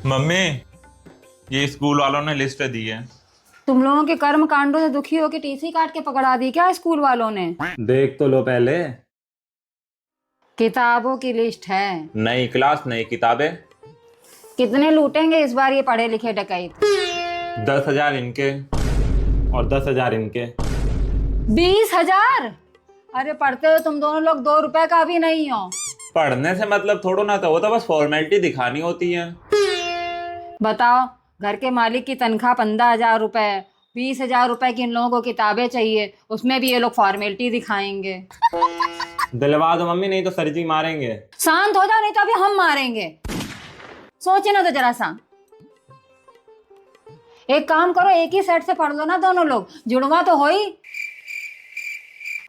Mummy, ये school वालों ने लिस्ट दी है। तुम लोगों के कर्म कांडों से दुखी होकर टीसी काट के पकड़ा दी क्या स्कूल वालों ने? देख तो लो पहले। किताबों की लिस्ट है। नई क्लास नई किताबें। कितने लूटेंगे इस बार ये पढ़े लिखे डकैत? 10,000 इनके। और 10,000 इनके। 20,000? अरे पढ़ते हो तुम दोनों लोग 2 रुपए का भी नहीं हो। पढ़ने से मतलब थोड़ा ना था, वो तो बस फॉर्मेलिटी दिखानी होती है। बताओ, घर के मालिक की तनख्वाह 15,000 रुपए, 20,000 रुपए की इन लोगों को किताबें चाहिए, उसमें भी ये लोग फॉर्मेलिटी दिखाएंगे। दिलवा दो मम्मी, नहीं तो सर जी मारेंगे। शांत हो जाओ नहीं तो अभी हम मारेंगे। सोचे ना तो जरा सा। एक काम करो, एक ही सेट से पढ़ लो ना दोनों लोग, जुड़वा तो हो ही।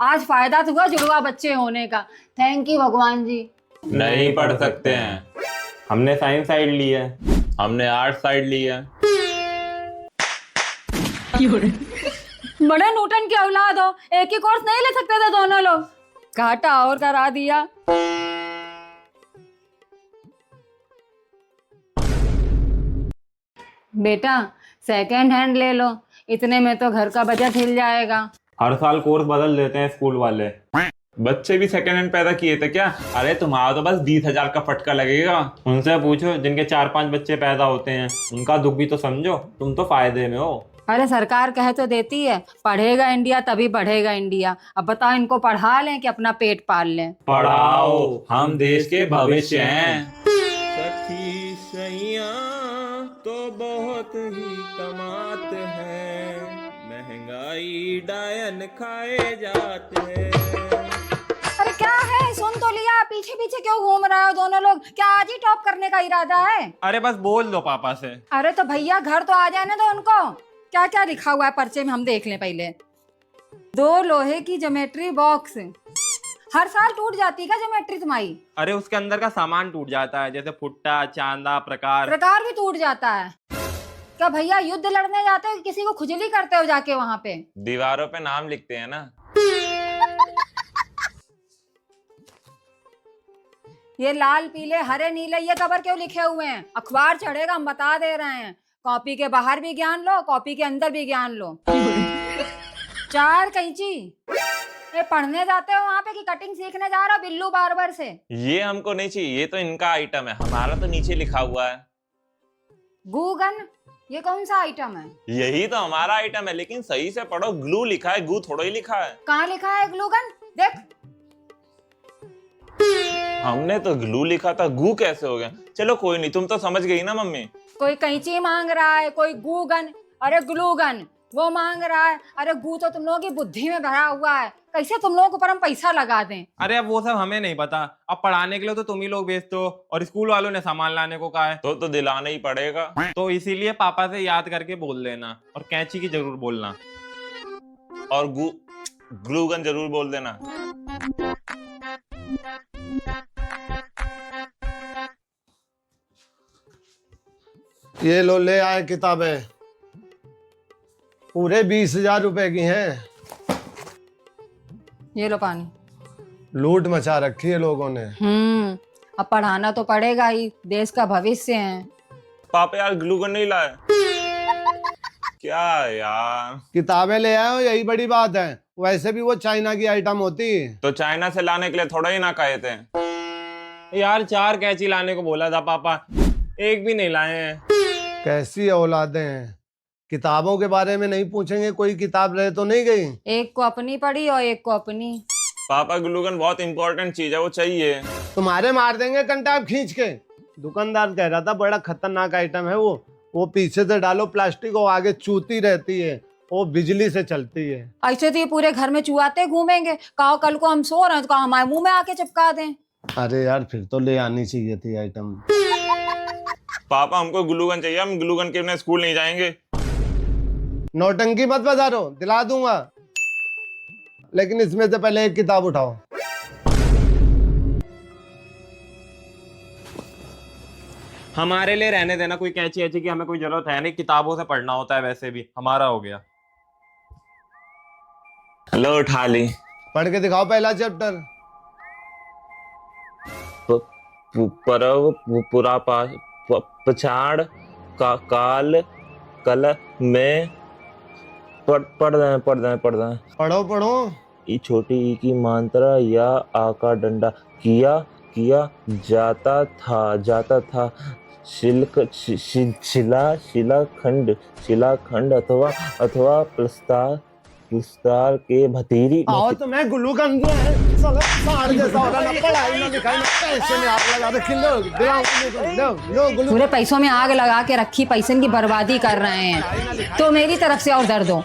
आज फायदा तो हुआ जुड़वा बच्चे होने का। थैंक यू भगवान जी। नहीं पढ़ सकते हैं। हमने साइंस साइड ली है। हमने आर्ट साइड ली है। बड़े नूटन की औलाद हो, एक ही कोर्स नहीं ले सकते थे दोनों लोग? घाटा और करा दिया। बेटा सेकेंड हैंड ले लो, इतने में तो घर का बजट हिल जाएगा। हर साल कोर्स बदल देते हैं स्कूल वाले। बच्चे भी सेकेंड हैंड पैदा किए थे क्या? अरे तुम्हारा तो बस 20,000 का फटका लगेगा। उनसे पूछो जिनके 4-5 बच्चे पैदा होते हैं, उनका दुख भी तो समझो। तुम तो फायदे में हो। अरे सरकार कह तो देती है पढ़ेगा इंडिया तभी बढ़ेगा इंडिया। अब बताओ इनको पढ़ा लें कि अपना पेट पाल लें? पढ़ाओ, हम देश के भविष्य हैं। सखी सैया तो बहुत ही कमात है, महंगाई डायन खाए जाते हैं। अरे क्या है, सुन तो लिया, पीछे पीछे क्यों घूम रहे हो दोनों लोग? क्या आज ही टॉप करने का इरादा है? अरे बस बोल दो पापा से। अरे तो भैया घर तो आ जाने दो उनको। क्या क्या लिखा हुआ है पर्चे में, हम देख लें पहले। 2 लोहे की ज्योमेट्री बॉक्स। हर साल टूट जाती है क्या ज्योमेट्री तुम्हारी? अरे उसके अंदर का सामान टूट जाता है, जैसे फुट्टा, चांदा, प्रकार। प्रकार भी टूट जाता है क्या? भैया युद्ध लड़ने जाते हो कि किसी को खुजली करते हो जाके वहां पे? दीवारों पे नाम लिखते हैं ना। ये लाल पीले हरे नीले ये कबर क्यों लिखे हुए हैं? अखबार चढ़ेगा, हम बता दे रहे हैं। कॉपी के बाहर भी ज्ञान लो, कॉपी के अंदर भी ज्ञान लो। 4 कैंची। ये पढ़ने जाते हो वहां पे कि कटिंग सीखने जा रहा हो बिल्लू बार्बर से? ये हमको नहीं चाहिए, ये तो इनका आइटम है, हमारा तो नीचे लिखा हुआ है। गूगन, ये कौन सा आइटम है? यही तो हमारा आइटम है, लेकिन सही से पढ़ो, ग्लू लिखा है, गू थोड़ा ही लिखा है। कहाँ लिखा है ग्लूगन? देख। हमने तो ग्लू लिखा था, गू कैसे हो गया? चलो कोई नहीं, तुम तो समझ गई ना मम्मी। कोई कैंची मांग रहा है, कोई गूगन, अरे ग्लूगन वो मांग रहा है। अरे गू तो तुम लोगों की बुद्धि में भरा हुआ है, कैसे तुम लोगों के ऊपर हम पैसा लगा दें? अरे अब वो सब हमें नहीं पता। अब पढ़ाने के लिए तो तुम ही लोग भेजते हो, और स्कूल वालों ने सामान लाने को कहा है। तो दिलाना ही पड़ेगा। तो इसीलिए पापा से याद करके बोल लेना, और कैंची की जरूर बोलना। और ग्लूगन जरूर बोल देना। ये लो, ले आए किताबें। पूरे 20,000 रुपए की हैं। ये लो पानी। लूट मचा रखी है लोगों ने। अब पढ़ाना तो पड़ेगा ही, देश का भविष्य है। पापा यार ग्लूगन नहीं लाए क्या यार? किताबें ले आए हो, यही बड़ी बात है। वैसे भी वो चाइना की आइटम होती है। तो चाइना से लाने के लिए थोड़ा ही ना कहे थे। यार 4 कैंची लाने को बोला था पापा, एक भी नहीं लाए हैं। कैसी औलादें हैं, किताबों के बारे में नहीं पूछेंगे। कोई किताब रह तो नहीं गई? एक को अपनी पढ़ी और एक को अपनी। पापा ग्लूगन बहुत इंपॉर्टेंट चीज है, वो चाहिए। तुम्हारे मार देंगे कंटाप खींच के। दुकानदार कह रहा था बड़ा खतरनाक आइटम है वो पीछे से डालो प्लास्टिक, वो आगे चूती रहती है, वो बिजली से चलती है। ऐसे तो ये पूरे घर में चुआते घूमेंगे। कहो कल को हम सो रहे हैं तो कहो हमारे मुंह में आके चिपका दें। अरे यार फिर तो ले आनी चाहिए थी आइटम। पापा हमको ग्लूगन चाहिए, हम ग्लूगन के बिना स्कूल नहीं जाएंगे। नौटंकी मत बजारो, दिला दूंगा, लेकिन इसमें से पहले एक किताब उठाओ। हमारे लिए रहने देना, कोई कैंची ऐची की हमें कोई जरूरत है नहीं। किताबों से पढ़ना होता है, वैसे भी हमारा हो गया। लो उठा ली। पढ़ के दिखाओ पहला चैप्टर। पूरा पछाड़ काल कल में पढ़ रहे हैं। पढ़ो पढ़ो। ई छोटी ई की मात्रा या आ का डंडा किया जाता था शिलाखंड अथवा प्रस्तार के भतीरी आओ तो मैं गुल्लूगंज है साला साड़ जैसा हो रहा, ना पढ़ाई ना लिखाई ना पैसे में आग लगा रखी। लो गुल्लू। पूरे पैसों में आग लगा के रखी, पैसे की बर्बादी कर रहे हैं, तो मेरी तरफ से और दर्द हो।